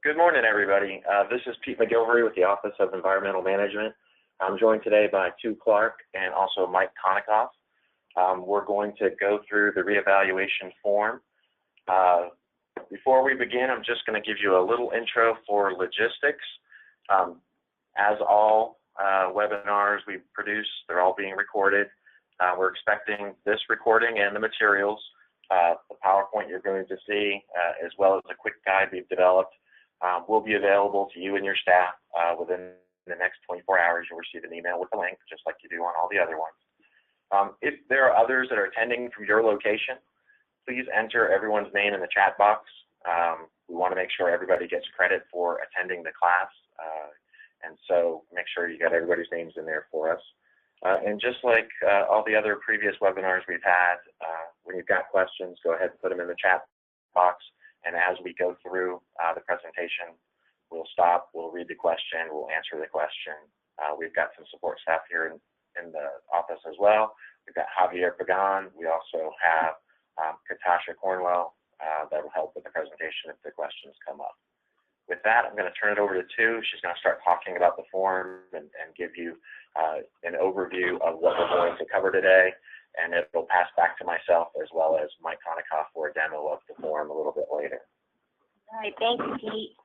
Good morning, everybody. This is Pete McGilvery with the Office of Environmental Management. I'm joined today by Tu Clark and also Mike Konikoff. We're going to go through the reevaluation form. Before we begin, I'm just going to give you a little intro for logistics. As all webinars we produce, they're all being recorded. We're expecting this recording and the materials, the PowerPoint you're going to see, as well as a quick guide we've developed, will be available to you and your staff within the next 24 hours. You'll receive an email with a link, just like you do on all the other ones. If there are others that are attending from your location, please enter everyone's name in the chat box. We want to make sure everybody gets credit for attending the class, and so make sure you got everybody's names in there for us. And just like all the other previous webinars we've had, when you've got questions, go ahead and put them in the chat box. And as we go through the presentation, we'll stop, we'll read the question, we'll answer the question. We've got some support staff here in the office as well. We've got Javier Pagan. We also have Katasha Cornwell that will help with the presentation if the questions come up. With that, I'm going to turn it over to Tu. She's going to start talking about the form and give you an overview of what we're going to cover today. And it'll pass back to myself as well as Mike Konikoff for a demo of the form a little bit later. All right, thanks, Pete.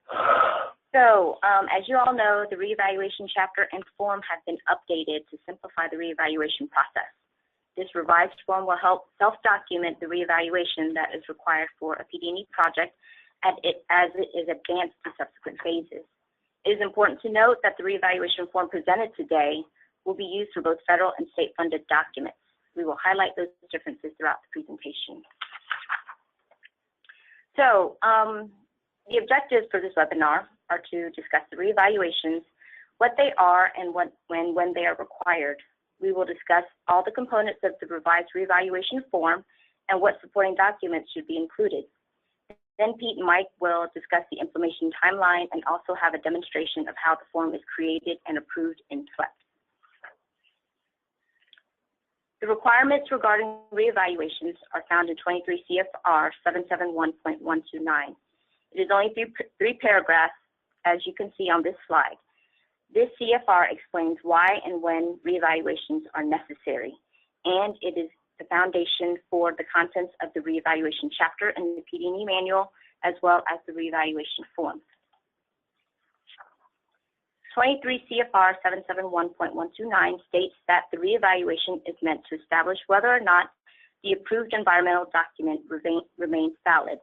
So, as you all know, the reevaluation chapter and form have been updated to simplify the reevaluation process. This revised form will help self-document the reevaluation that is required for a PD&E project as it is advanced to subsequent phases. It is important to note that the reevaluation form presented today will be used for both federal and state-funded documents. We will highlight those differences throughout the presentation. So the objectives for this webinar are to discuss the reevaluations, what they are and when they are required. We will discuss all the components of the revised reevaluation form and what supporting documents should be included. Then Pete and Mike will discuss the implementation timeline and also have a demonstration of how the form is created and approved in SWEP. The requirements regarding reevaluations are found in 23 CFR 771.129. It is only three paragraphs, as you can see on this slide. This CFR explains why and when reevaluations are necessary, and it is the foundation for the contents of the reevaluation chapter in the PD&E manual, as well as the reevaluation form. 23 CFR 771.129 states that the reevaluation is meant to establish whether or not the approved environmental document remains valid.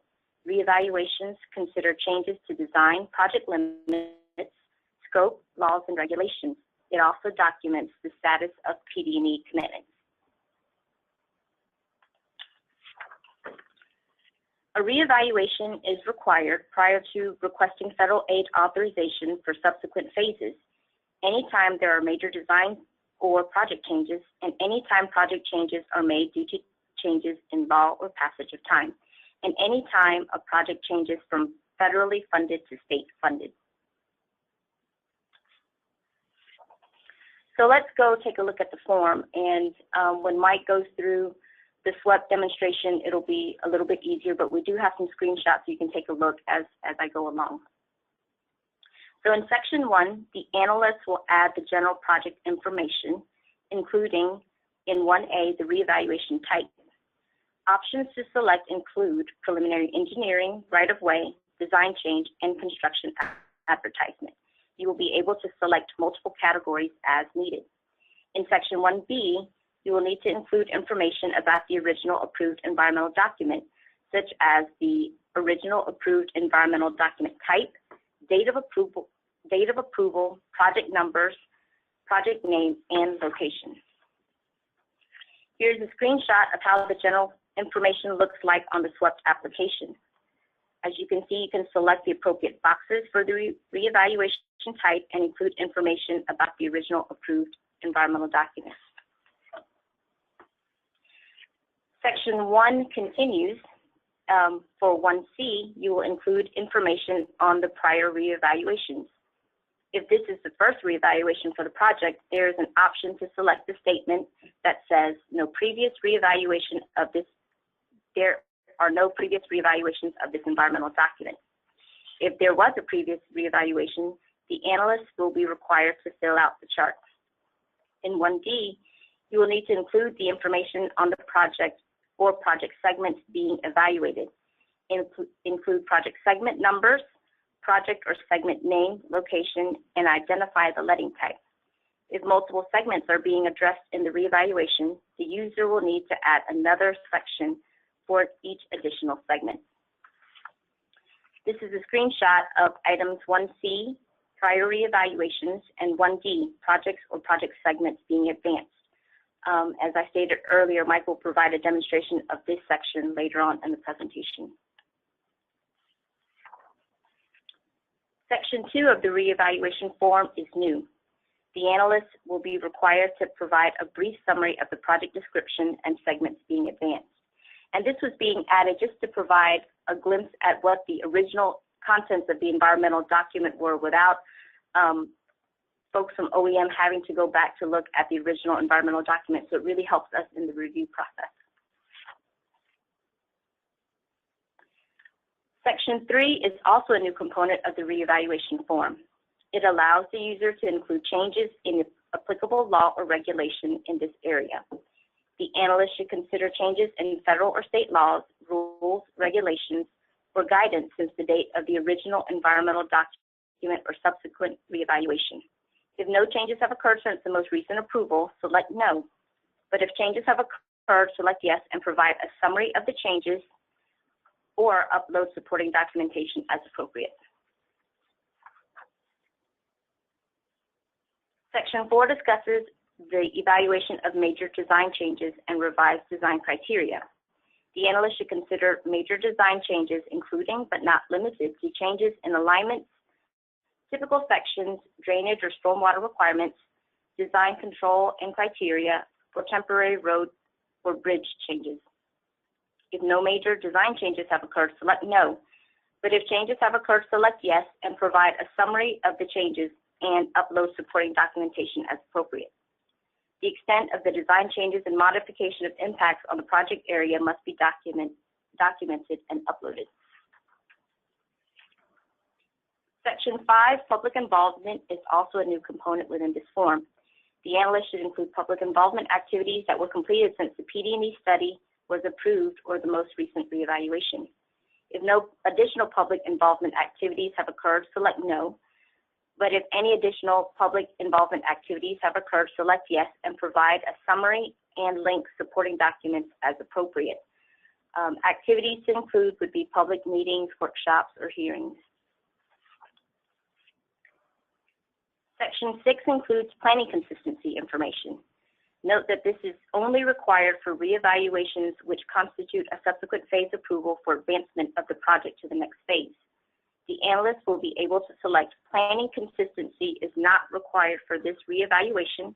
Reevaluations consider changes to design, project limits, scope, laws, and regulations. It also documents the status of PD&E commitments. A reevaluation is required prior to requesting federal aid authorization for subsequent phases, anytime there are major design or project changes, and anytime project changes are made due to changes in law or passage of time, and anytime a project changes from federally funded to state funded. So let's go take a look at the form, and when Mike goes through the SWEP demonstration, it'll be a little bit easier, but we do have some screenshots so you can take a look as I go along. So in section 1, the analyst will add the general project information, including in 1A, the reevaluation type. Options to select include preliminary engineering, right-of-way, design change, and construction advertisement. You will be able to select multiple categories as needed. In section 1B, you will need to include information about the original approved environmental document, such as the original approved environmental document type, date of approval, project numbers, project name, and location. Here's a screenshot of how the general information looks like on the SWEP application. As you can see, you can select the appropriate boxes for the reevaluation type and include information about the original approved environmental document. Section 1 continues. For 1C, you will include information on the prior reevaluations. If this is the first reevaluation for the project, there is an option to select the statement that says no previous reevaluation of this, there are no previous reevaluations of this environmental document. If there was a previous reevaluation, the analyst will be required to fill out the chart. In 1D, you will need to include the information on the project or project segments being evaluated. Include project segment numbers, project or segment name, location, and identify the letting type. If multiple segments are being addressed in the reevaluation, the user will need to add another section for each additional segment. This is a screenshot of items 1C, prior reevaluations, and 1D, projects or project segments being advanced. As I stated earlier, Mike will provide a demonstration of this section later on in the presentation. Section 2 of the reevaluation form is new. The analyst will be required to provide a brief summary of the project description and segments being advanced. And this was being added just to provide a glimpse at what the original contents of the environmental document were without folks from OEM having to go back to look at the original environmental document. So it really helps us in the review process. Section 3 is also a new component of the reevaluation form. It allows the user to include changes in applicable law or regulation in this area. The analyst should consider changes in federal or state laws, rules, regulations, or guidance since the date of the original environmental document or subsequent reevaluation. If no changes have occurred since the most recent approval, select no. But if changes have occurred, select yes and provide a summary of the changes or upload supporting documentation as appropriate. Section 4 discusses the evaluation of major design changes and revised design criteria. The analyst should consider major design changes, including but not limited to changes in alignments, typical sections, drainage or stormwater requirements, design control and criteria for temporary road or bridge changes. If no major design changes have occurred, select no. But if changes have occurred, select yes and provide a summary of the changes and upload supporting documentation as appropriate. The extent of the design changes and modification of impacts on the project area must be documented and uploaded. Section 5, public involvement, is also a new component within this form. The analyst should include public involvement activities that were completed since the PD&E study was approved or the most recent reevaluation. If no additional public involvement activities have occurred, select no. But if any additional public involvement activities have occurred, select yes and provide a summary and link supporting documents as appropriate. Activities to include would be public meetings, workshops, or hearings. Section 6 includes planning consistency information. Note that this is only required for reevaluations which constitute a subsequent phase approval for advancement of the project to the next phase. The analyst will be able to select planning consistency is not required for this reevaluation,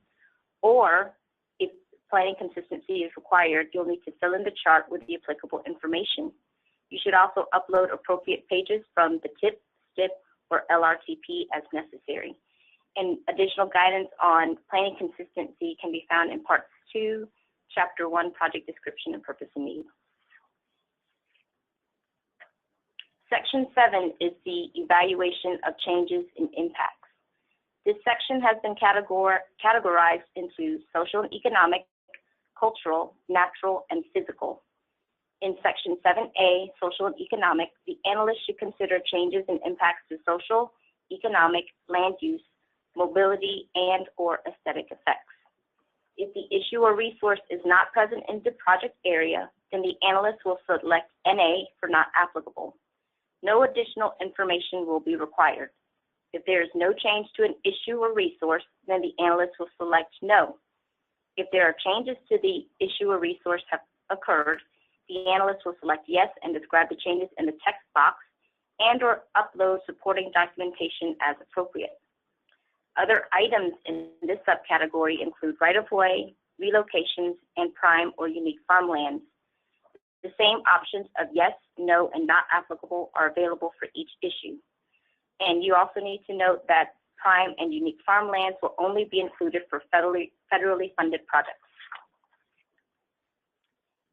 or if planning consistency is required, you'll need to fill in the chart with the applicable information. You should also upload appropriate pages from the TIP, STIP, or LRTP as necessary. And additional guidance on planning consistency can be found in Part 2, Chapter 1, Project Description and Purpose and Need. Section 7 is the evaluation of changes in impacts. This section has been categorized into social and economic, cultural, natural, and physical. In Section 7A, social and economic, the analyst should consider changes in impacts to social, economic, land use, mobility, and or aesthetic effects. If the issue or resource is not present in the project area, then the analyst will select NA for not applicable. No additional information will be required. If there is no change to an issue or resource, then the analyst will select no. If there are changes to the issue or resource have occurred, the analyst will select yes and describe the changes in the text box and or upload supporting documentation as appropriate. Other items in this subcategory include right-of-way, relocations, and prime or unique farmlands. The same options of yes, no, and not applicable are available for each issue. And you also need to note that prime and unique farmlands will only be included for federally funded projects.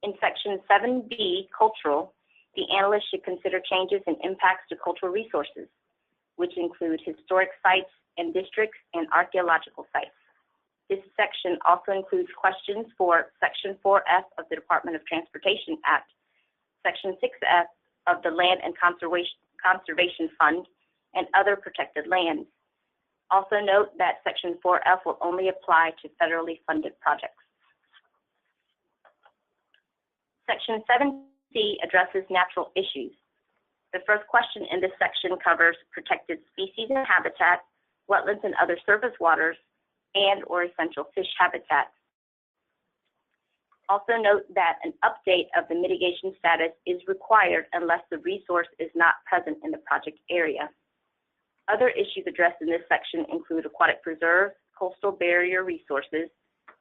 In Section 7B, cultural, The analyst should consider changes and impacts to cultural resources, which include historic sites and districts and archaeological sites. This section also includes questions for Section 4F of the Department of Transportation Act, Section 6F of the Land and Conservation Fund, and other protected lands. Also note that Section 4F will only apply to federally funded projects. Section 7C addresses natural issues. The first question in this section covers protected species and habitat, wetlands and other surface waters, and or essential fish habitat. Also note that an update of the mitigation status is required unless the resource is not present in the project area. Other issues addressed in this section include aquatic preserves, coastal barrier resources,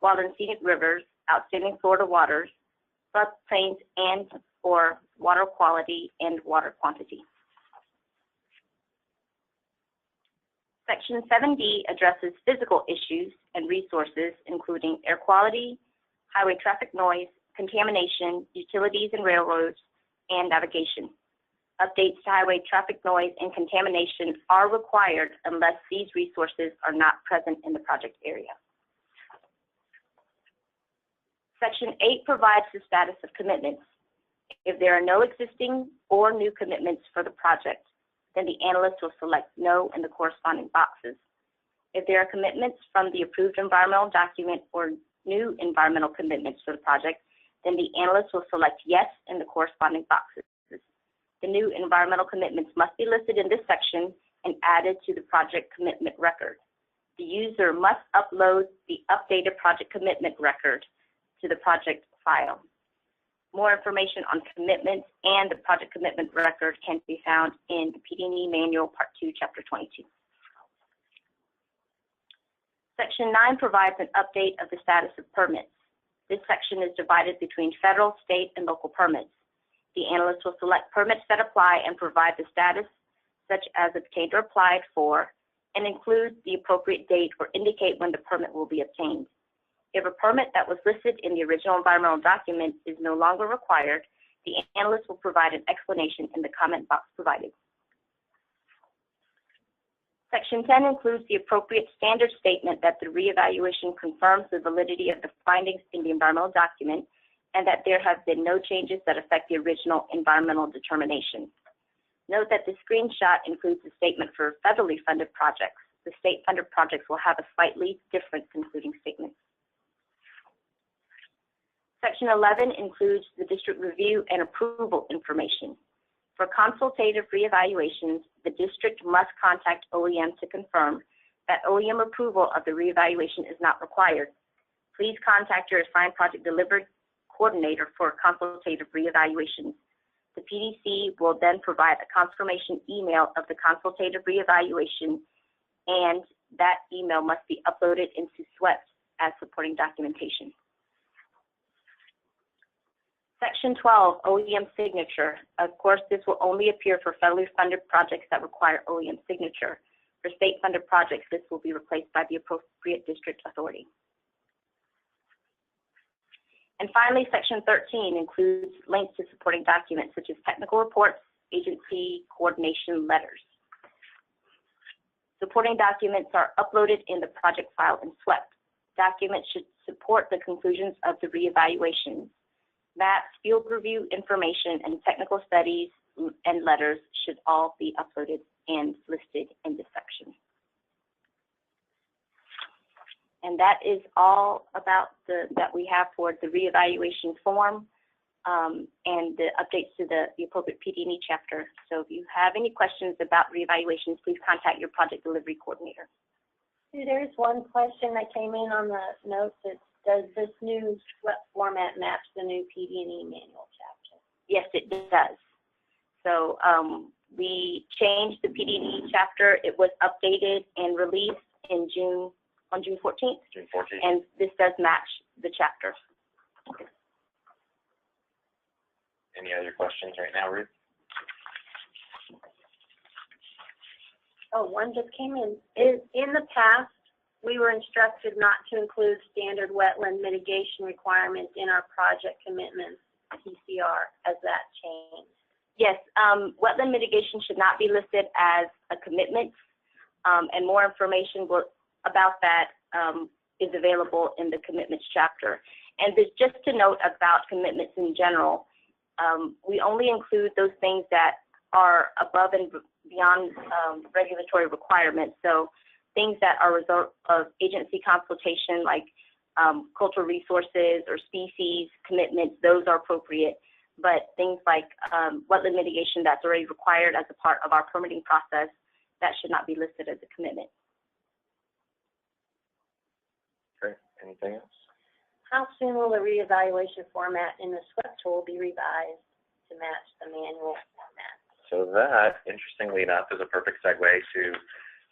wild and scenic rivers, outstanding Florida waters, floodplains and or water quality and water quantity. Section 7D addresses physical issues and resources, including air quality, highway traffic noise, contamination, utilities and railroads, and navigation. Updates to highway traffic noise and contamination are required unless these resources are not present in the project area. Section 8 provides the status of commitments. If there are no existing or new commitments for the project, then the analyst will select no in the corresponding boxes. If there are commitments from the approved environmental document or new environmental commitments for the project, then the analyst will select yes in the corresponding boxes. The new environmental commitments must be listed in this section and added to the project commitment record. The user must upload the updated project commitment record to the project file. More information on commitments and the project commitment record can be found in the PD&E Manual Part 2, Chapter 22. Section 9 provides an update of the status of permits. This section is divided between federal, state, and local permits. The analyst will select permits that apply and provide the status, such as obtained or applied for, and include the appropriate date or indicate when the permit will be obtained. If a permit that was listed in the original environmental document is no longer required, the analyst will provide an explanation in the comment box provided. Section 10 includes the appropriate standard statement that the reevaluation confirms the validity of the findings in the environmental document and that there have been no changes that affect the original environmental determination. Note that the screenshot includes the statement for federally funded projects. The state-funded projects will have a slightly different concluding statement. Section 11 includes the district review and approval information. For consultative reevaluations, the district must contact OEM to confirm that OEM approval of the reevaluation is not required. Please contact your assigned project delivery coordinator for consultative reevaluations. The PDC will then provide a confirmation email of the consultative reevaluation, and that email must be uploaded into SWEPT as supporting documentation. Section 12, OEM signature. Of course, this will only appear for federally funded projects that require OEM signature. For state-funded projects, this will be replaced by the appropriate district authority. And finally, Section 13 includes links to supporting documents such as technical reports, agency coordination letters. Supporting documents are uploaded in the project file in SWEPT. Documents should support the conclusions of the reevaluation. Maps, field review information, and technical studies and letters should all be uploaded and listed in this section. And that is all about that we have for the reevaluation form and the updates to the appropriate PD&E chapter. So if you have any questions about reevaluations, please contact your project delivery coordinator. There's one question that came in on the notes that does this new format match the new PD&E manual chapter? Yes, it does. So we changed the PD&E chapter. It was updated and released in on June 14th. June 14th. And this does match the chapter. Okay. Any other questions right now, Ruth? Oh, one just came in. In the past, we were instructed not to include standard wetland mitigation requirements in our project commitments, PCR. Has that changed? Yes, wetland mitigation should not be listed as a commitment, and more information about that is available in the commitments chapter. And just to note about commitments in general, we only include those things that are above and beyond regulatory requirements. So things that are a result of agency consultation, like cultural resources or species commitments, those are appropriate. But things like wetland mitigation that's already required as a part of our permitting process, that should not be listed as a commitment. Okay, anything else? How soon will the reevaluation format in the SWEP tool be revised to match the manual format? So that, interestingly enough, is a perfect segue to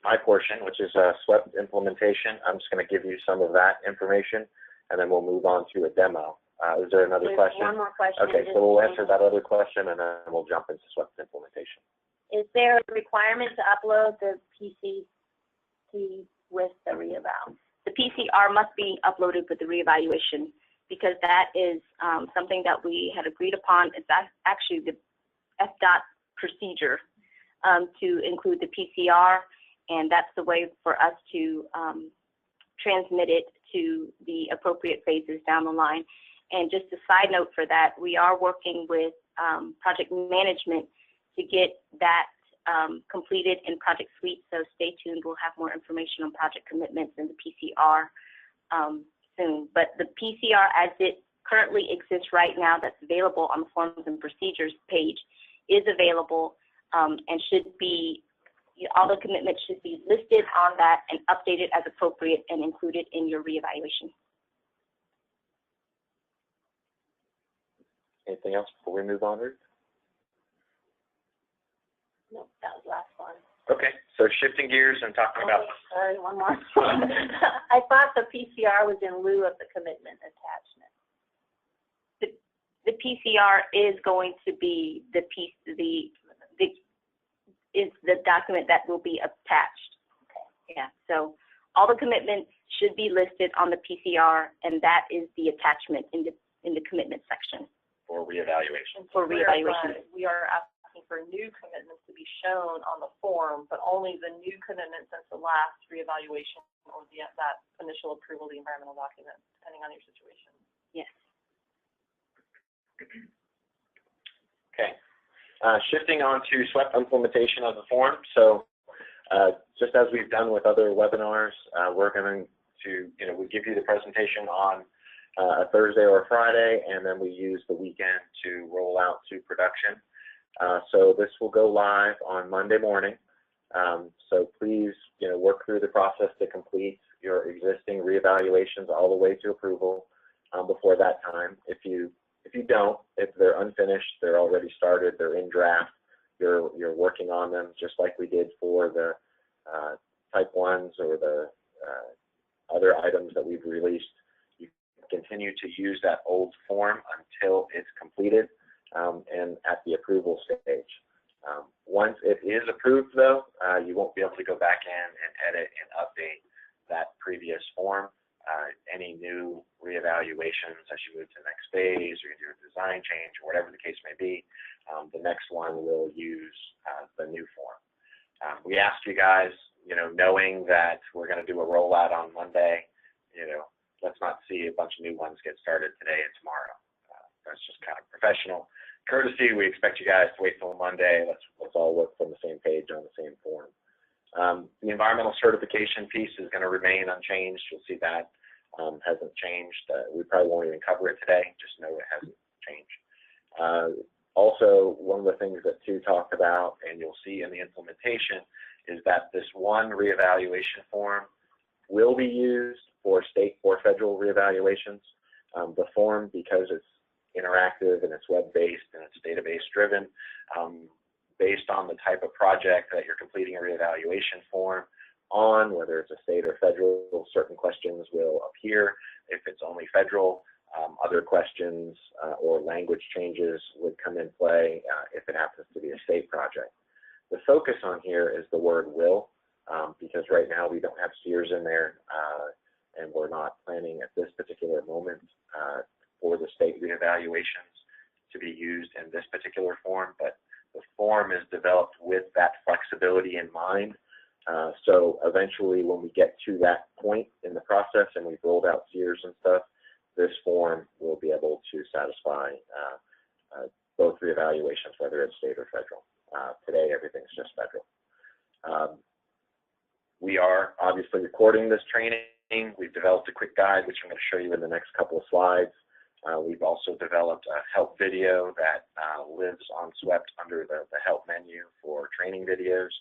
my portion, which is SWEP implementation. I'm just going to give you some of that information, and then we'll move on to a demo. Is there another There's question? one more question. Okay, so we'll answer that other question, and then we'll jump into SWEP implementation. Is there a requirement to upload the PCT with the reeval? The PCR must be uploaded with the reevaluation because that is something that we had agreed upon. It's actually the FDOT procedure to include the PCR, and that's the way for us to transmit it to the appropriate phases down the line. And just a side note for that, we are working with project management to get that completed in Project Suite, so stay tuned. We'll have more information on project commitments and the PCR soon. But the PCR as it currently exists right now, that's available on the Forms and Procedures page, is available and should be, all the commitments should be listed on that and updated as appropriate and included in your reevaluation. Anything else before we move on, Ruth? No, that was the last one. Okay, so shifting gears and talking about. Sorry, one more. I thought the PCR was in lieu of the commitment attachment. The PCR is going to be the piece, is the document that will be attached. Okay. Yeah, so all the commitments should be listed on the PCR, and that is the attachment in the commitment section. For reevaluation. For reevaluation. We are asking for new commitments to be shown on the form, but only the new commitment since the last reevaluation or that initial approval of the environmental document, depending on your situation. Yes. Okay. Shifting on to SWEP implementation of the form. So just as we've done with other webinars, we're going to, we give you the presentation on a Thursday or a Friday, and then we use the weekend to roll out to production. So this will go live on Monday morning. So please, work through the process to complete your existing reevaluations all the way to approval before that time. If you don't, if they're unfinished, they're already started, they're in draft, you're working on them just like we did for the type 1s or the other items that we've released, you continue to use that old form until it's completed and at the approval stage. Once it is approved, though, you won't be able to go back in and edit and update that previous form. Any new reevaluations as you move to the next phase or you do a design change or whatever the case may be, the next one will use the new form. We asked you guys, knowing that we're going to do a rollout on Monday, let's not see a bunch of new ones get started today and tomorrow. That's just kind of professional courtesy. We expect you guys to wait till Monday. Let's all work from the same page on the same form. The environmental certification piece is going to remain unchanged. You'll see that hasn't changed. We probably won't even cover it today. Just know it hasn't changed. Also, one of the things that Sue talked about, and you'll see in the implementation, is that this one reevaluation form will be used for state or federal reevaluations. The form, because it's interactive and it's web-based and it's database-driven, based on the type of project that you're completing a reevaluation form on, whether it's a state or federal, certain questions will appear. If it's only federal, other questions or language changes would come in play if it happens to be a state project. The focus on here is the word will, because right now we don't have SEERs in there, and we're not planning at this particular moment for the state reevaluations to be used in this particular form, but the form is developed with that flexibility in mind. So eventually when we get to that point in the process and we've rolled out SEERs and stuff, this form will be able to satisfy both reevaluations, whether it's state or federal. Today, everything's just federal. We are obviously recording this training. We've developed a quick guide, which I'm going to show you in the next couple of slides. We've also developed a help video that lives on SWEPT under the help menu for training videos.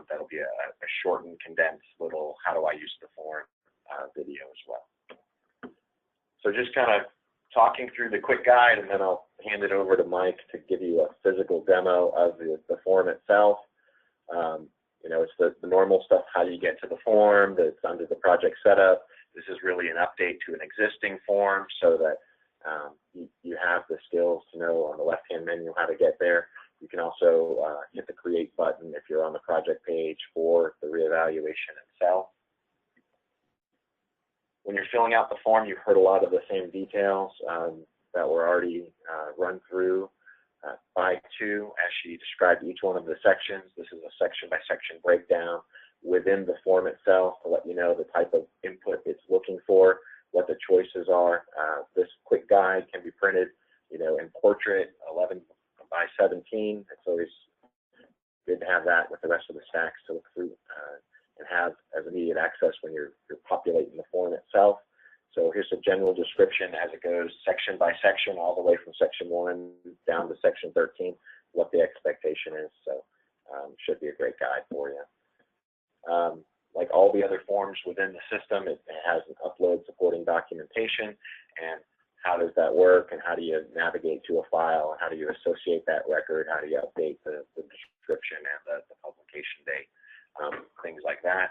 That'll be a shortened, condensed little how do I use the form video as well. So just kind of talking through the quick guide, and then I'll hand it over to Mike to give you a physical demo of the form itself. You know, it's the normal stuff, how you get to the form, that's under the project setup. This is really an update to an existing form so that you have the skills to know on the left-hand menu how to get there. You can also hit the Create button if you're on the project page for the reevaluation itself. When you're filling out the form, you've heard a lot of the same details that were already run through by two as she described each one of the sections. This is a section-by-section breakdown within the form itself to let you know the type of input it's looking for, what the choices are. This quick guide can be printed, you know, in portrait 11 by 17. It's always good to have that with the rest of the stacks to look through and have as immediate access when you're populating the form itself. So here's a general description as it goes section by section, all the way from section 1 down to section 13, what the expectation is. So should be a great guide for you. Like all the other forms within the system, it has an upload supporting documentation, and how does that work, and how do you navigate to a file, and how do you associate that record, how do you update the description and the publication date, things like that.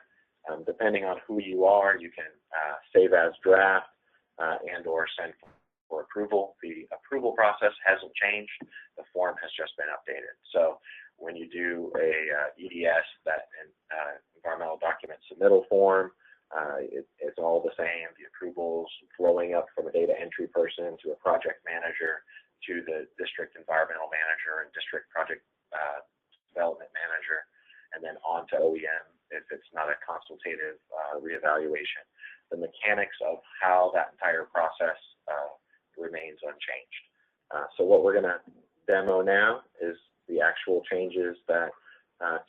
Depending on who you are, you can save as draft and or send for approval. The approval process hasn't changed. The form has just been updated. So when you do a EDS, that environmental document submittal form, it's all the same. The approvals flowing up from a data entry person to a project manager to the district environmental manager and district project development manager, and then on to OEM if it's not a consultative reevaluation. The mechanics of how that entire process remains unchanged. So what we're going to demo now is the actual changes that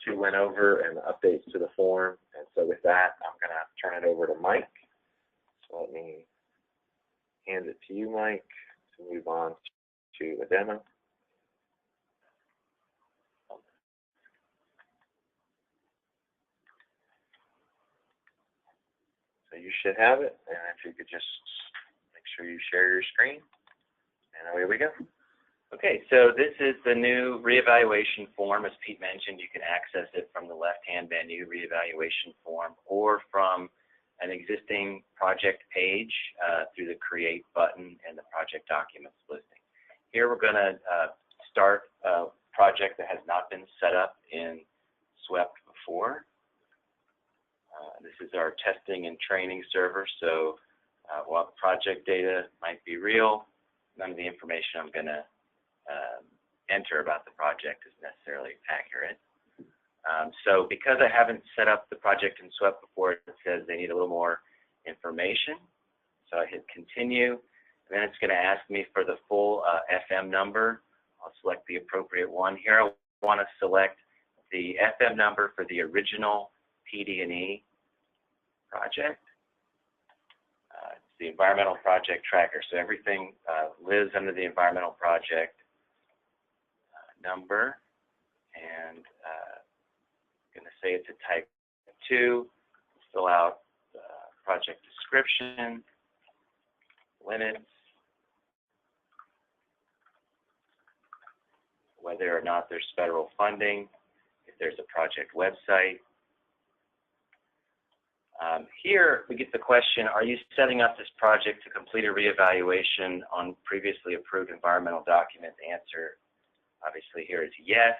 Two went over and updates to the form. And so with that, I'm going to turn it over to Mike. So let me hand it to you, Mike, to move on to the demo. So you should have it, and if you could just make sure you share your screen, and away we go. Okay, so this is the new reevaluation form. As Pete mentioned, you can access it from the left-hand menu, reevaluation form, or from an existing project page through the Create button and the project documents listing. Here we're going to start a project that has not been set up in SWEPT before. This is our testing and training server, so while the project data might be real, none of the information I'm going to enter about the project is necessarily accurate. So because I haven't set up the project in SWEPT before, it says they need a little more information. So I hit continue, and then it's going to ask me for the full FM number. I'll select the appropriate one. Here I want to select the FM number for the original PD&E project. It's the environmental project tracker. So everything lives under the environmental project number, and I'm going to say it's a type 2, fill out the project description, limits, whether or not there's federal funding, if there's a project website. Here we get the question, are you setting up this project to complete a reevaluation on previously approved environmental documents? The answer obviously here is yes.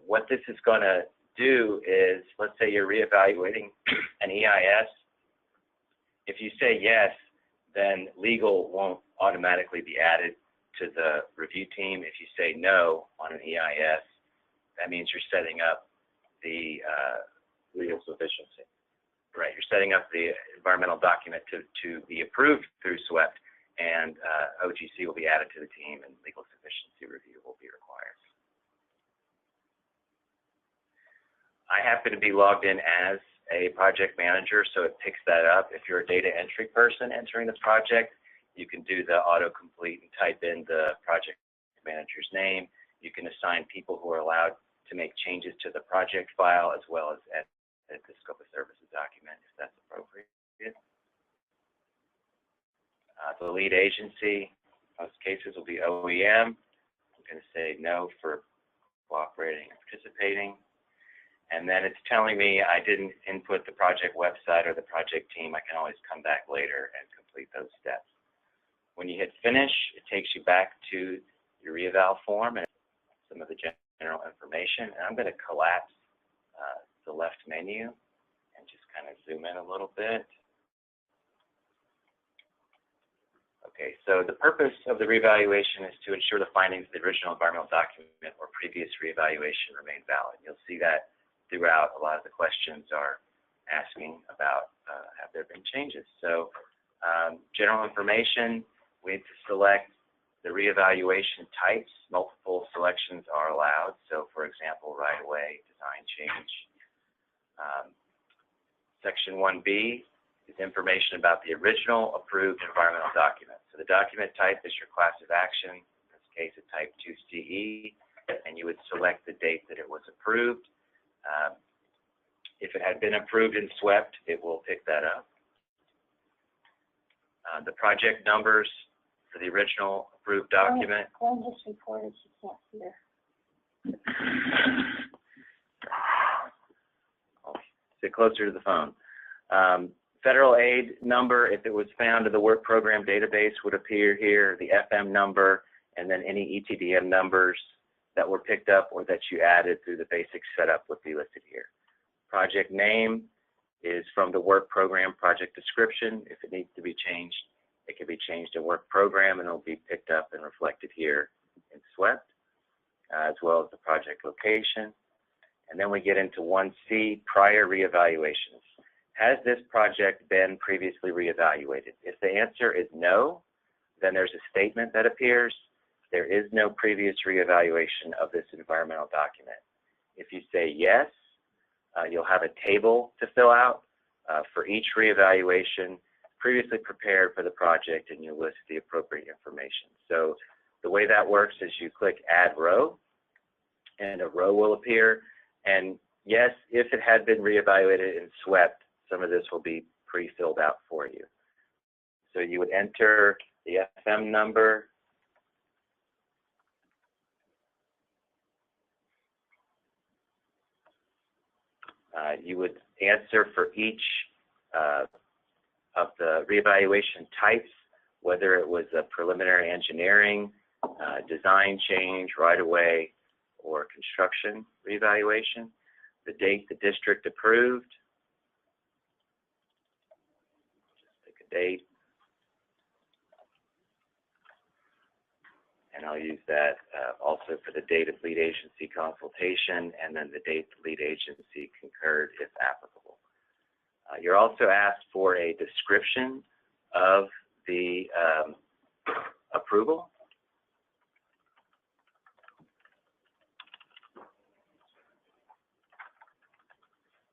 What this is going to do is, let's say you're reevaluating an EIS. If you say yes, then legal won't automatically be added to the review team. If you say no on an EIS, that means you're setting up the Legal sufficiency. right. You're setting up the environmental document to be approved through SWEPT, and OGC will be added to the team, and legal sufficiency review will be required. I happen to be logged in as a project manager, so it picks that up. If you're a data entry person entering the project, you can do the autocomplete and type in the project manager's name. You can assign people who are allowed to make changes to the project file, as well as edit the scope of services document if that's appropriate. The lead agency, most cases, will be OEM. I'm going to say no for cooperating and participating. And then it's telling me I didn't input the project website or the project team. I can always come back later and complete those steps. When you hit finish, it takes you back to your reeval form and some of the general information. And I'm going to collapse the left menu and just kind of zoom in a little bit. Okay, so the purpose of the reevaluation is to ensure the findings of the original environmental document or previous reevaluation remain valid. You'll see that throughout. A lot of the questions are asking about have there been changes. So general information, we need to select the reevaluation types. Multiple selections are allowed. So for example, right-of-way, design change. Section 1B is information about the original approved environmental document. So the document type is your class of action, in this case a type 2 CE, and you would select the date that it was approved. If it had been approved in SWEPT, it will pick that up. The project numbers for the original approved document. Glenn just reported she can't hear. Sit closer to the phone. Federal aid number, if it was found in the work program database, would appear here. The FM number, and then any ETDM numbers that were picked up or that you added through the basic setup would be listed here. Project name is from the work program project description. If it needs to be changed, it can be changed in work program, and it'll be picked up and reflected here in SWEPT, as well as the project location. And then we get into 1C, prior reevaluations. Has this project been previously reevaluated? If the answer is no, then there's a statement that appears. There is no previous reevaluation of this environmental document. If you say yes, you'll have a table to fill out for each reevaluation previously prepared for the project, and you list the appropriate information. So the way that works is you click Add Row, and a row will appear. And yes, if it had been reevaluated and SWEPT, some of this will be pre-filled out for you. So you would enter the FM number, you would answer for each of the reevaluation types, whether it was a preliminary engineering, design change, right-of-way, or construction reevaluation, the date the district approved, just pick a date, and I'll use that also for the date of lead agency consultation, and then the date the lead agency concurred if applicable. You're also asked for a description of the approval.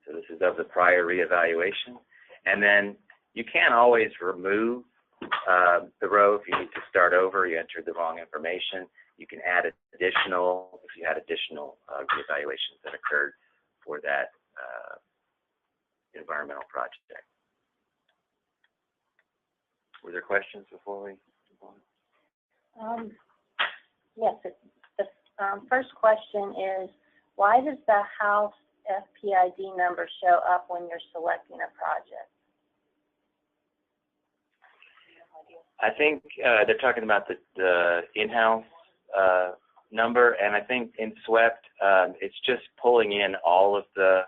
So this is of the prior reevaluation. And then you can't always remove the row if you need to start over, you entered the wrong information. You can add additional, if you had additional reevaluations that occurred for that environmental project. Were there questions before we move on? Yes, the first question is, why does the house FPID number show up when you're selecting a project? I think they're talking about the in-house number, and I think in SWEPT, it's just pulling in all of the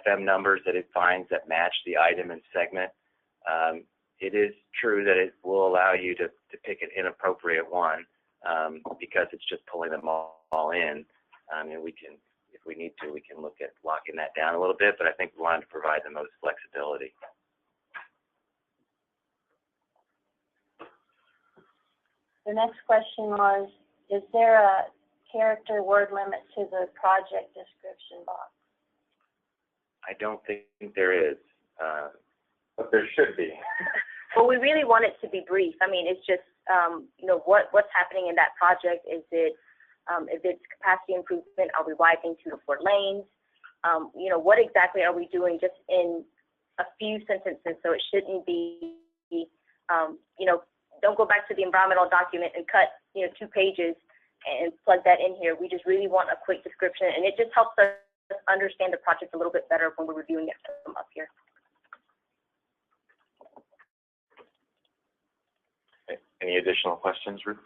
FM numbers that it finds that match the item and segment. it is true that it will allow you to pick an inappropriate one because it's just pulling them all in. And we can, if we need to, we can look at locking that down a little bit, but I think we wanted to provide the most flexibility. The next question was, is there a character word limit to the project description box? I don't think there is. But there should be. Well, we really want it to be brief. I mean, it's just, you know, what's happening in that project? Is it, if it's capacity improvement, are we widening 2 to 4 lanes? You know, what exactly are we doing, just in a few sentences? So it shouldn't be, you know, don't go back to the environmental document and cut, you know, 2 pages and plug that in here. We just really want a quick description, and it just helps us understand the project a little bit better when we're reviewing it from up here. Okay. Any additional questions, Ruth?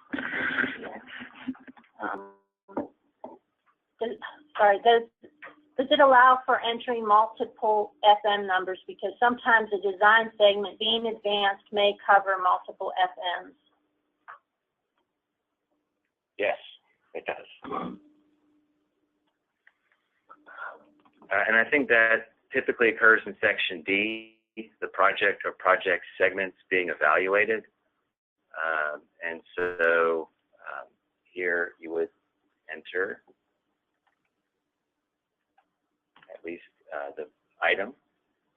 Does it allow for entering multiple FM numbers? Because sometimes a design segment being advanced may cover multiple FMs. Yes, it does. And I think that typically occurs in Section D, the project or project segments being evaluated. And so here you would enter at least the item.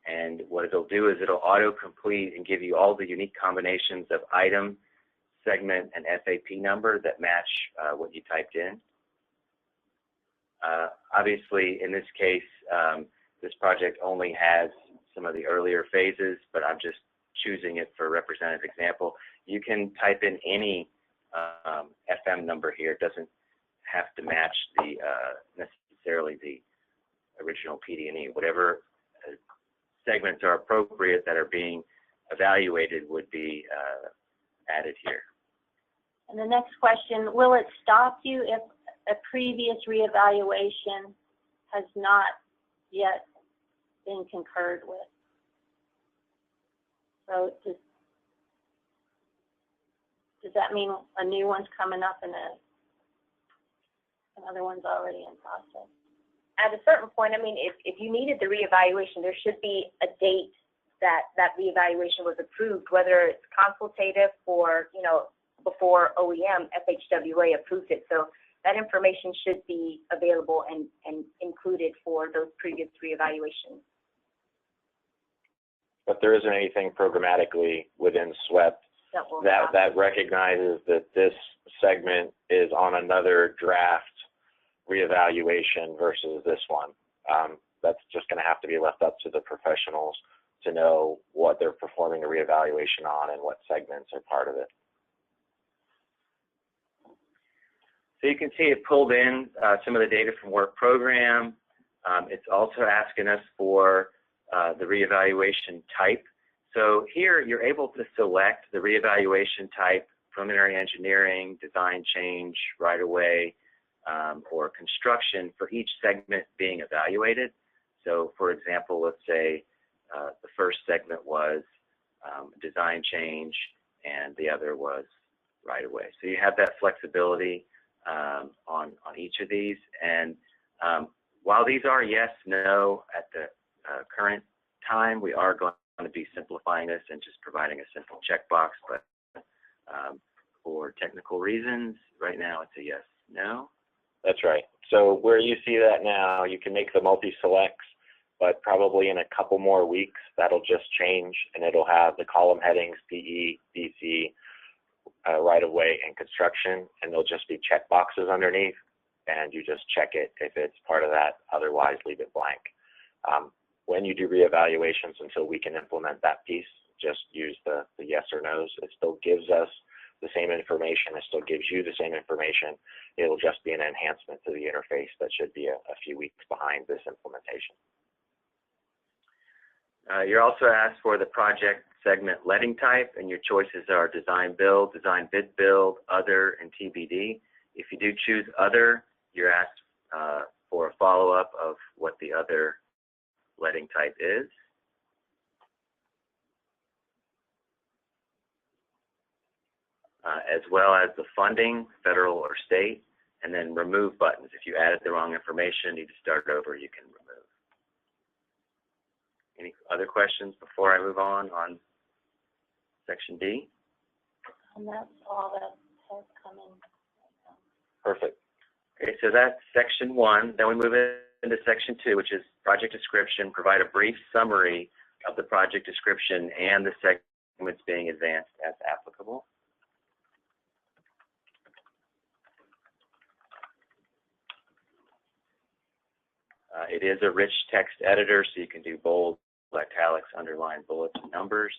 And what it'll do is it'll auto-complete and give you all the unique combinations of item, segment, and FAP number that match what you typed in. Obviously, in this case, this project only has some of the earlier phases, but I'm just choosing it for a representative example. You can type in any FM number here. It doesn't have to match the necessarily the original PD&E. Whatever segments are appropriate that are being evaluated would be added here. And the next question, will it stop you if a previous reevaluation has not yet been concurred with? So does that mean a new one's coming up and another one's already in process? At a certain point, I mean, if you needed the reevaluation, there should be a date that reevaluation was approved, whether it's consultative or, you know, before OEM, FHWA approved it. So that information should be available and included for those previous reevaluations. But there isn't anything programmatically within SWEP that recognizes that this segment is on another draft reevaluation versus this one. That's just going to have to be left up to the professionals to know what they're performing a reevaluation on and what segments are part of it. So you can see it pulled in some of the data from work program. It's also asking us for the reevaluation type. So here you're able to select the reevaluation type, preliminary engineering, design change, right-of-way, or construction for each segment being evaluated. So for example, let's say the first segment was design change and the other was right-of-way. So you have that flexibility on each of these. And while these are yes, no at the current time, we are going to be simplifying this and just providing a simple checkbox. But for technical reasons, right now it's a yes, no. That's right. So where you see that now, you can make the multi-selects, but probably in a couple more weeks, that'll just change and it'll have the column headings, PE, DC, right-of-way, and construction, and there'll just be check boxes underneath, and you just check it if it's part of that, otherwise leave it blank. When you do reevaluations, until we can implement that piece, just use the yes or no's. It still gives us the same information. It still gives you the same information. It'll just be an enhancement to the interface that should be a few weeks behind this implementation. You're also asked for the project segment letting type, and your choices are design build, design bid build, other, and TBD. If you do choose other, you're asked for a follow-up of what the other letting type is. as well as the funding, federal or state, and then remove buttons. If you added the wrong information, need to start over, you can remove. Any other questions before I move on section D? And that's all that has come in. Perfect. Okay, so that's section 1. Then we move into section 2, which is project description. Provide a brief summary of the project description and the segments being advanced as applicable. It is a rich text editor, so you can do bold, italics, underline, bullets, and numbers,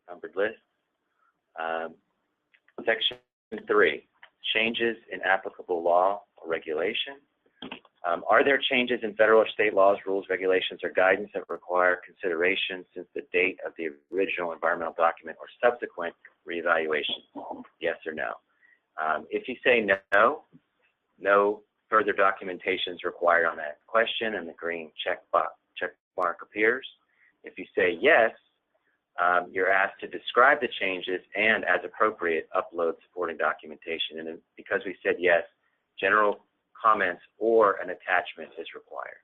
numbered lists. Section 3, changes in applicable law or regulation. Are there changes in federal or state laws, rules, regulations, or guidance that require consideration since the date of the original environmental document or subsequent reevaluation? Yes or no. If you say no, no further documentation is required on that question, and the green check mark appears. If you say yes, you're asked to describe the changes and, as appropriate, upload supporting documentation. And because we said yes, general comments or an attachment is required.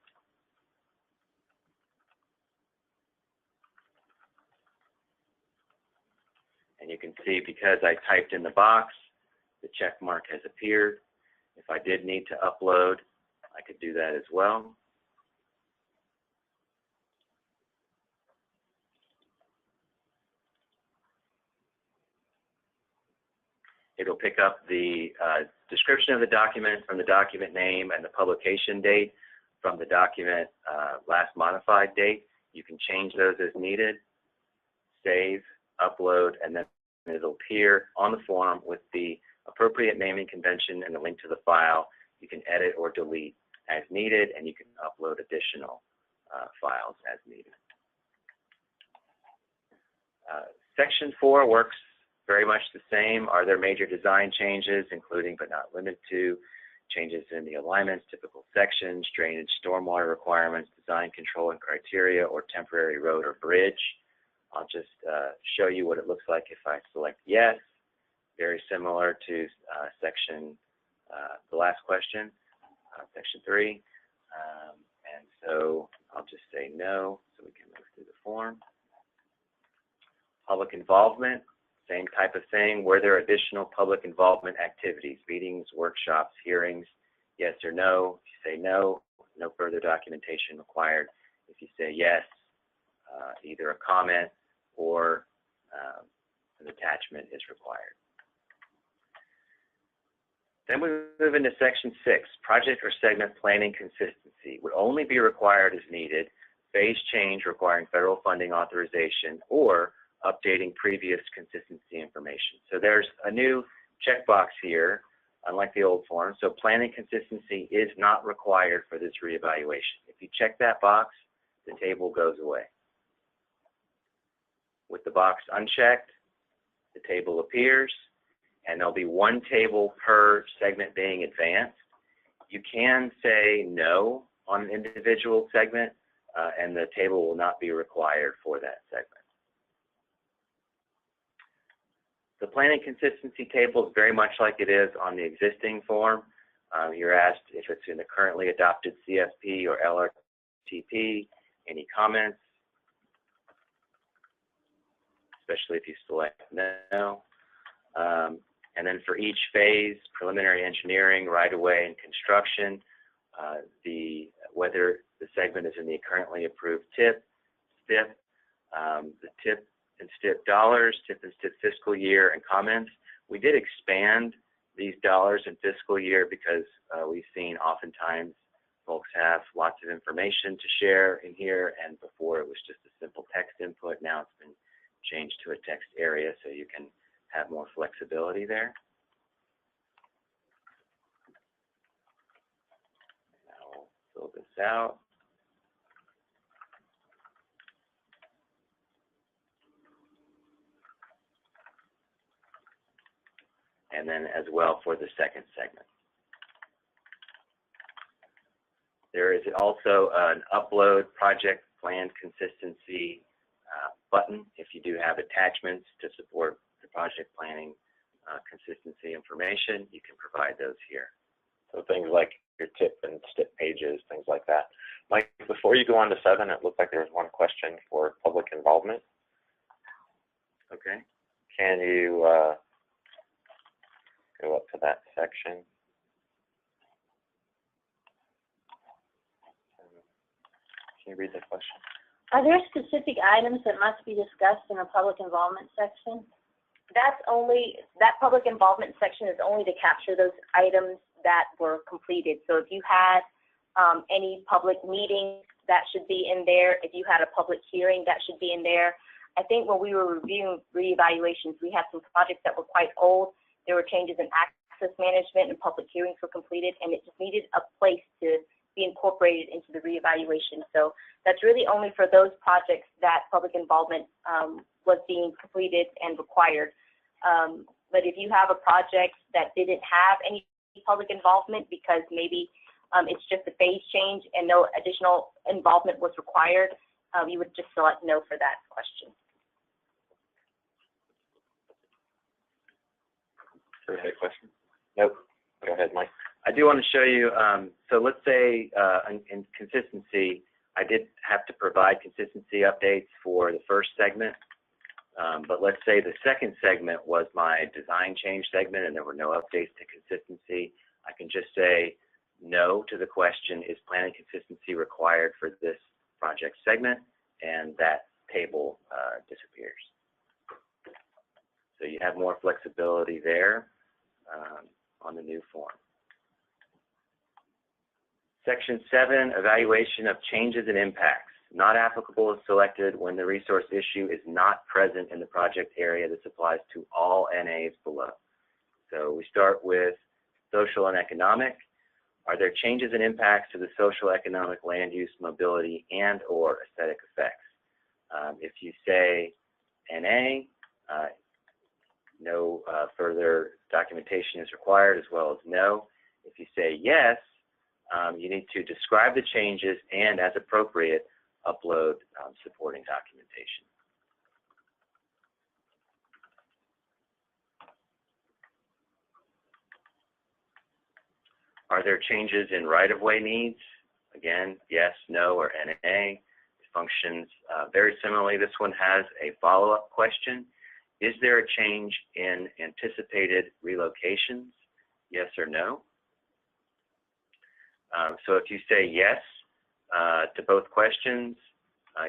And you can see, because I typed in the box, the check mark has appeared. If I did need to upload, I could do that as well. It'll pick up the description of the document from the document name and the publication date from the document last modified date. You can change those as needed, save, upload, and then it'll appear on the form with the appropriate naming convention and the link to the file. You can edit or delete as needed, and you can upload additional files as needed. Section 4 works very much the same. Are there major design changes, including but not limited to changes in the alignments, typical sections, drainage, stormwater requirements, design control and criteria, or temporary road or bridge? I'll just show you what it looks like if I select yes. Very similar to the last question, section 3. And so I'll just say no, so we can move through the form. Public involvement, same type of thing. Were there additional public involvement activities, meetings, workshops, hearings? Yes or no. If you say no, no further documentation required. If you say yes, either a comment or an attachment is required. Then we move into section 6, project or segment planning consistency would only be required as needed, phase change requiring federal funding authorization, or updating previous consistency information. So there's a new checkbox here, unlike the old form. So planning consistency is not required for this reevaluation. If you check that box, the table goes away. With the box unchecked, the table appears, and there'll be one table per segment being advanced. You can say no on an individual segment, and the table will not be required for that segment. The planning consistency table is very much like it is on the existing form. You're asked if it's in the currently adopted CFP or LRTP, any comments, especially if you select no. And then for each phase, preliminary engineering, right-of-way, and construction, whether the segment is in the currently approved TIP, STIP, the TIP and STIP dollars, TIP and STIP fiscal year, and comments. We did expand these dollars and fiscal year because we've seen oftentimes folks have lots of information to share in here, and before it was just a simple text input. Now it's been changed to a text area, so you can have more flexibility there. Now we'll fill this out. And then as well for the second segment. There is also an upload project plan consistency button if you do have attachments to support the project planning consistency information, you can provide those here. So things like your tip and stip pages, things like that. Mike, before you go on to 7, it looked like there was one question for public involvement. Okay. Can you go up to that section? Can you read the question? Are there specific items that must be discussed in a public involvement section? That public involvement section is only to capture those items that were completed. So if you had any public meetings, that should be in there. If you had a public hearing, that should be in there. I think when we were reviewing reevaluations, we had some projects that were quite old. There were changes in access management and public hearings were completed, and it just needed a place to be incorporated into the reevaluation. So that's really only for those projects that public involvement was being completed and required. But if you have a project that didn't have any public involvement because maybe it's just a phase change and no additional involvement was required, you would just select no for that question. Any question? Nope. Go ahead, Mike. I do want to show you, so let's say in consistency, I did have to provide consistency updates for the first segment, but let's say the second segment was my design change segment and there were no updates to consistency. I can just say no to the question, is planning consistency required for this project segment, and that table disappears. So you have more flexibility there on the new form. Section 7, evaluation of changes and impacts. Not applicable is selected when the resource issue is not present in the project area. This applies to all NAs below. So we start with social and economic. Are there changes and impacts to the social, economic, land use, mobility, and or aesthetic effects? If you say NA, no further documentation is required, as well as no. If you say yes, you need to describe the changes and, as appropriate, upload supporting documentation. Are there changes in right-of-way needs? Again, yes, no, or NA. It functions very similarly. This one has a follow-up question. Is there a change in anticipated relocations? Yes or no? So if you say yes to both questions,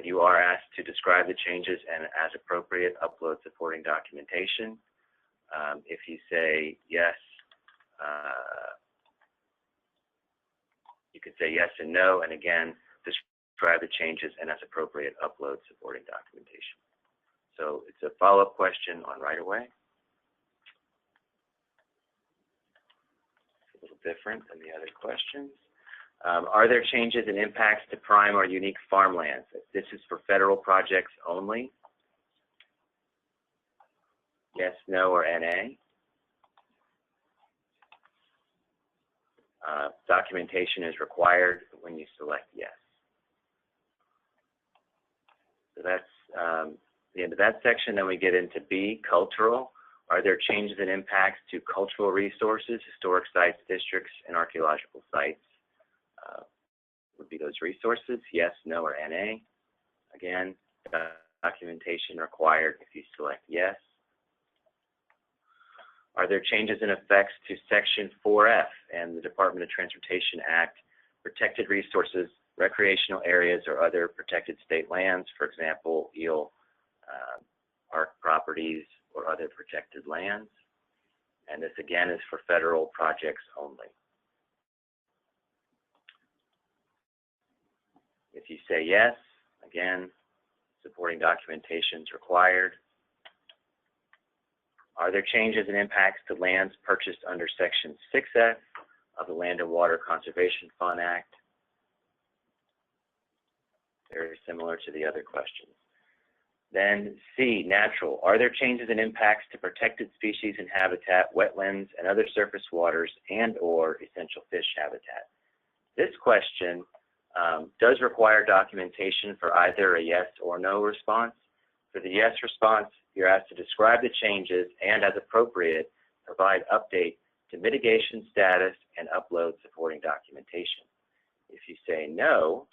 you are asked to describe the changes and, as appropriate, upload supporting documentation. If you say yes, you could say yes and no, and again, describe the changes and, as appropriate, upload supporting documentation. So it's a follow-up question on right-of-way. It's a little different than the other questions. Are there changes and impacts to prime or unique farmlands? This is for federal projects only. Yes, no, or NA. Documentation is required when you select yes. So that's the end of that section. Then we get into B, cultural. Are there changes and impacts to cultural resources, historic sites, districts, and archaeological sites? Would be those resources, yes, no, or NA. Again, documentation required if you select yes. Are there changes and effects to Section 4F and the Department of Transportation Act, protected resources, recreational areas, or other protected state lands, for example, eel, park properties, or other protected lands? And this again is for federal projects only. If you say yes, again, supporting documentation is required. Are there changes and impacts to lands purchased under Section 6F of the Land and Water Conservation Fund Act? Very similar to the other questions. Then C, natural. Are there changes and impacts to protected species and habitat, wetlands, and other surface waters, and or essential fish habitat? This question does require documentation for either a yes or no response. For the yes response, you're asked to describe the changes and, as appropriate, provide update to mitigation status and upload supporting documentation. If you say no,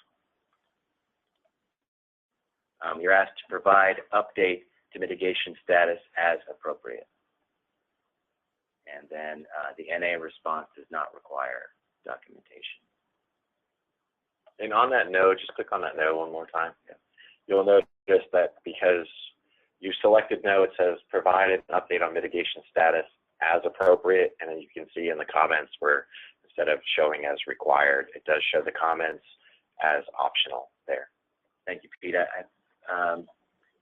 you're asked to provide update to mitigation status as appropriate. And then the NA response does not require documentation. And on that no, just click on that no one more time. Yeah. You'll notice that because you selected no, it says provided an update on mitigation status as appropriate, and then you can see in the comments where instead of showing as required, it does show the comments as optional there. Thank you, Peter.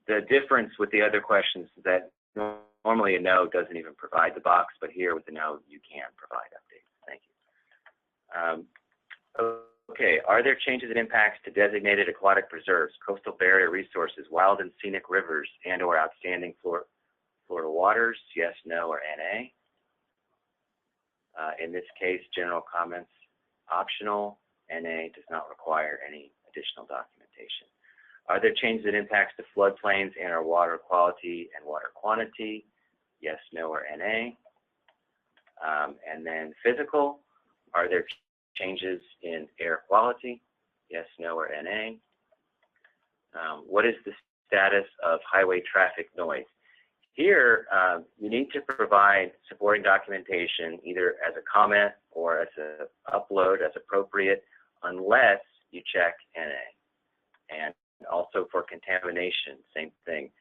The difference with the other questions is that normally a no doesn't even provide the box, but here with the no, you can provide updates. Thank you. Okay, are there changes and impacts to designated aquatic preserves, coastal barrier resources, wild and scenic rivers, and or outstanding Florida waters? Yes, no, or NA. In this case, general comments optional. NA does not require any additional documentation. Are there changes and impacts to floodplains and or water quality and water quantity? Yes, no, or NA. And then physical, are there changes in air quality? Yes, no, or NA. What is the status of highway traffic noise? Here, you need to provide supporting documentation either as a comment or as an upload as appropriate, unless you check NA. And also for contamination, same thing.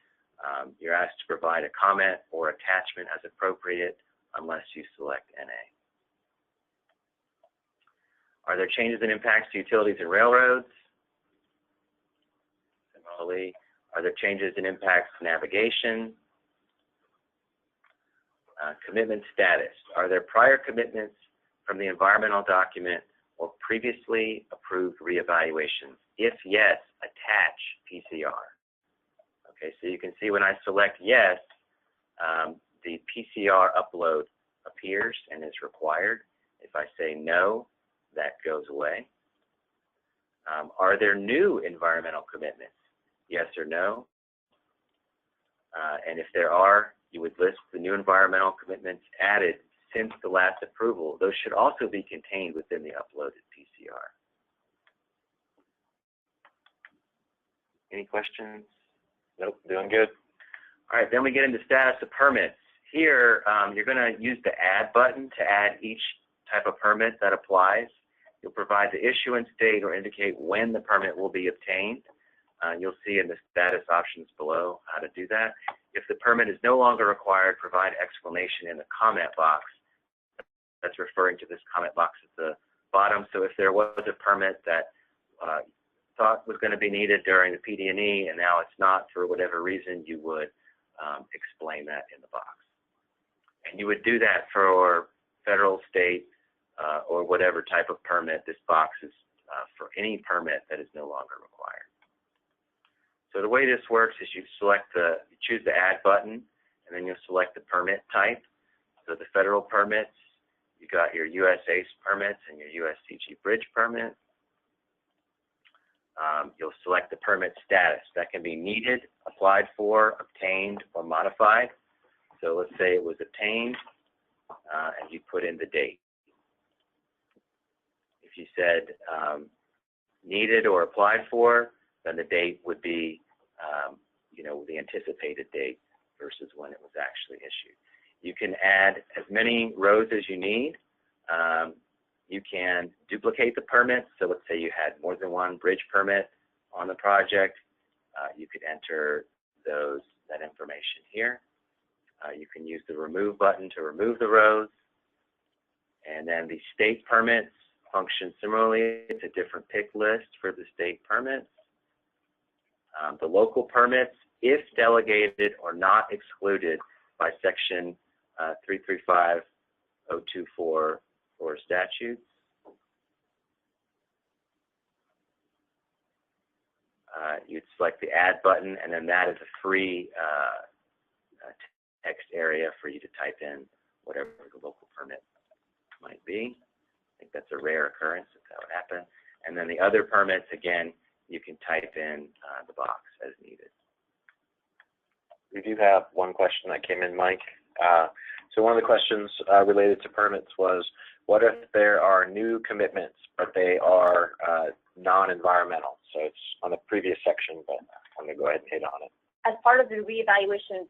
You're asked to provide a comment or attachment as appropriate, unless you select NA. Are there changes and impacts to utilities and railroads? Similarly, are there changes and impacts to navigation? Commitment status. Are there prior commitments from the environmental document or previously approved reevaluations? If yes, attach PCR. Okay, so you can see when I select yes, the PCR upload appears and is required. If I say no, that goes away. Are there new environmental commitments? Yes or no? And if there are, you would list the new environmental commitments added since the last approval. Those should also be contained within the uploaded PCR. Any questions? Nope, doing good. All right, then we get into status of permits. Here, you're going to use the add button to add each type of permit that applies. You'll provide the issuance date or indicate when the permit will be obtained. You'll see in the status options below how to do that. If the permit is no longer required, provide explanation in the comment box. That's referring to this comment box at the bottom. So if there was a permit that thought was going to be needed during the PD&E and now it's not for whatever reason, you would explain that in the box. And you would do that for federal, state, or whatever type of permit. This box is for any permit that is no longer required. So the way this works is you choose the add button, and then you'll select the permit type. So the federal permits, you got your USACE permits and your USCG bridge permit. You'll select the permit status. That can be needed, applied for, obtained, or modified. So let's say it was obtained, and you put in the date. If you said needed or applied for, then the date would be, the anticipated date versus when it was actually issued. You can add as many rows as you need. You can duplicate the permit. So let's say you had more than one bridge permit on the project. You could enter that information here. You can use the remove button to remove the rows. And then the state permits function similarly. It's a different pick list for the state permits. The local permits, if delegated or not excluded by section 335.024 for statutes. You'd select the add button, and then that is a free text area for you to type in whatever the local permit might be. I think that's a rare occurrence if that would happen. And then the other permits, again, you can type in the box as needed. We do have one question that came in, Mike. So one of the questions related to permits was, what if there are new commitments, but they are non-environmental? So it's on the previous section, but I'm going to go ahead and hit on it. As part of the reevaluation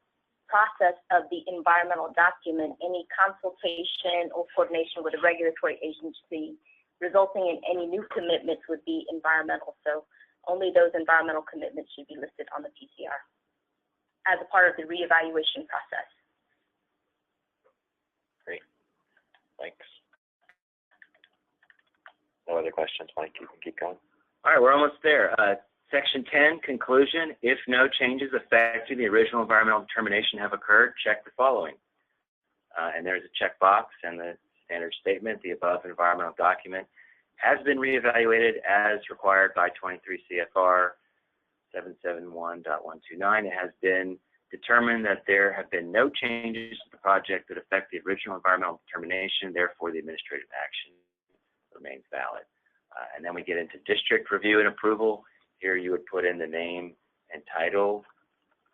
process of the environmental document, any consultation or coordination with a regulatory agency resulting in any new commitments would be environmental. So only those environmental commitments should be listed on the PCR as a part of the reevaluation process. Great. Thanks. No other questions, Mike? You can keep going. All right, we're almost there. Section 10, conclusion. If no changes affecting the original environmental determination have occurred, check the following. And there's a checkbox and the standard statement. The above environmental document has been reevaluated as required by 23 CFR 771.129. It has been determined that there have been no changes to the project that affect the original environmental determination, therefore the administrative action remains valid. And then we get into district review and approval. Here you would put in the name and title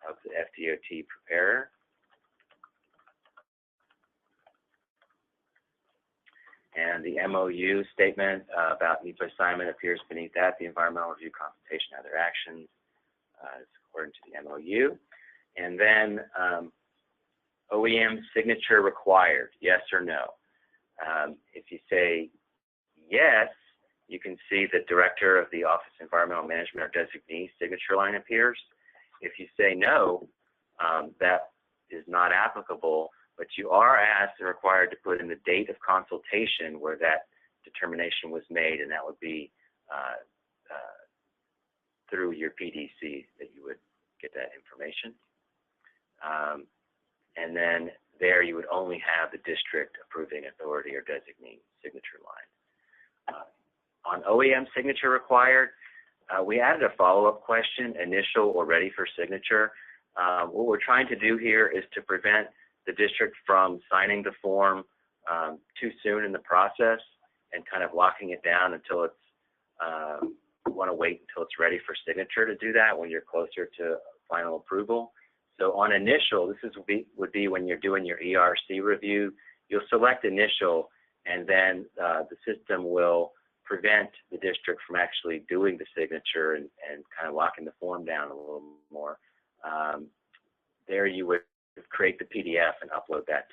of the FDOT preparer. And the MOU statement about NEPA assignment appears beneath that. The environmental review consultation and other actions is according to the MOU. And then OEM signature required, yes or no. If you say yes, you can see the Director of the Office of Environmental Management or designee signature line appears. If you say no, that is not applicable, but you are asked and required to put in the date of consultation where that determination was made, and that would be through your PDC that you would get that information. And then there you would only have the district approving authority or designee signature line. On OEM signature required, we added a follow-up question, initial or ready for signature. What we're trying to do here is to prevent the district from signing the form too soon in the process and kind of locking it down until it's, we want to wait until it's ready for signature to do that when you're closer to final approval. So on initial, this would be when you're doing your ERC review. You'll select initial, and then the system will prevent the district from actually doing the signature and kind of locking the form down a little more. There you would create the PDF and upload that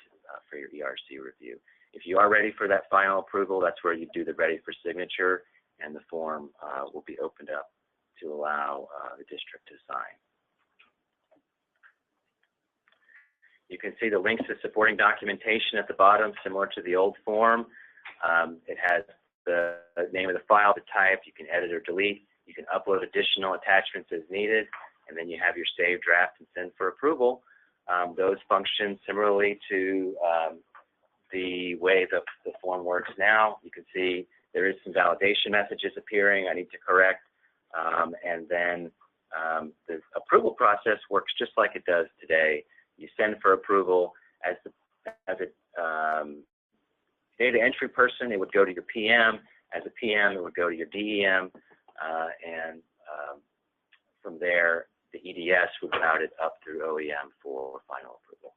for your ERC review. If you are ready for that final approval, that's where you do the ready for signature, and the form will be opened up to allow the district to sign. You can see the links to supporting documentation at the bottom, similar to the old form. It has the name of the file, the type. You can edit or delete. You can upload additional attachments as needed, and then you have your save draft and send for approval. Those function similarly to the way the form works now. You can see there is some validation messages appearing I need to correct, and then the approval process works just like it does today. You send for approval. As a data entry person, it would go to your PM. As a PM, it would go to your DEM, and from there, the EDS would route it up through OEM for final approval.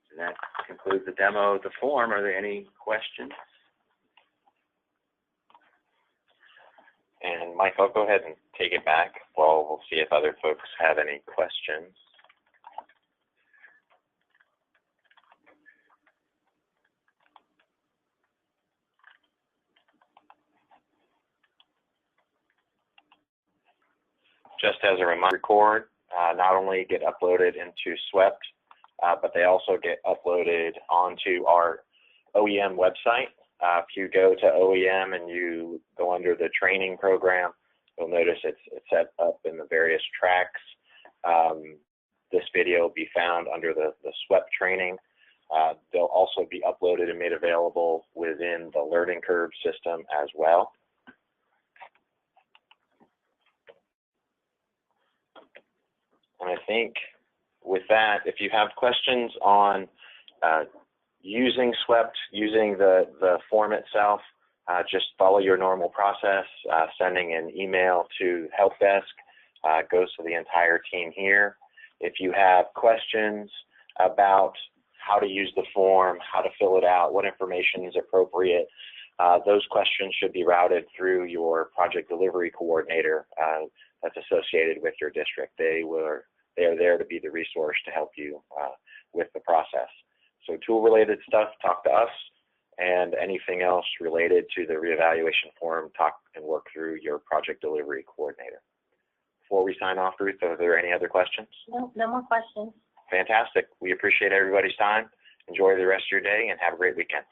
And that concludes the demo of the form. Are there any questions? And Mike, I'll go ahead and take it back while we'll see if other folks have any questions. Just as a reminder, record not only get uploaded into SWEPT, but they also get uploaded onto our OEM website. If you go to OEM and you go under the training program, you'll notice it's set up in the various tracks. This video will be found under the SWEPT training. They'll also be uploaded and made available within the learning curve system as well. And I think with that, if you have questions on using SWEPT, using the form itself, just follow your normal process. Sending an email to help desk goes to the entire team here. If you have questions about how to use the form, how to fill it out, what information is appropriate, those questions should be routed through your project delivery coordinator that's associated with your district. They are there to be the resource to help you with the process. So tool-related stuff, talk to us, and anything else related to the reevaluation form, talk and work through your project delivery coordinator. Before we sign off, Ruth, are there any other questions? No, no more questions. Fantastic. We appreciate everybody's time. Enjoy the rest of your day and have a great weekend.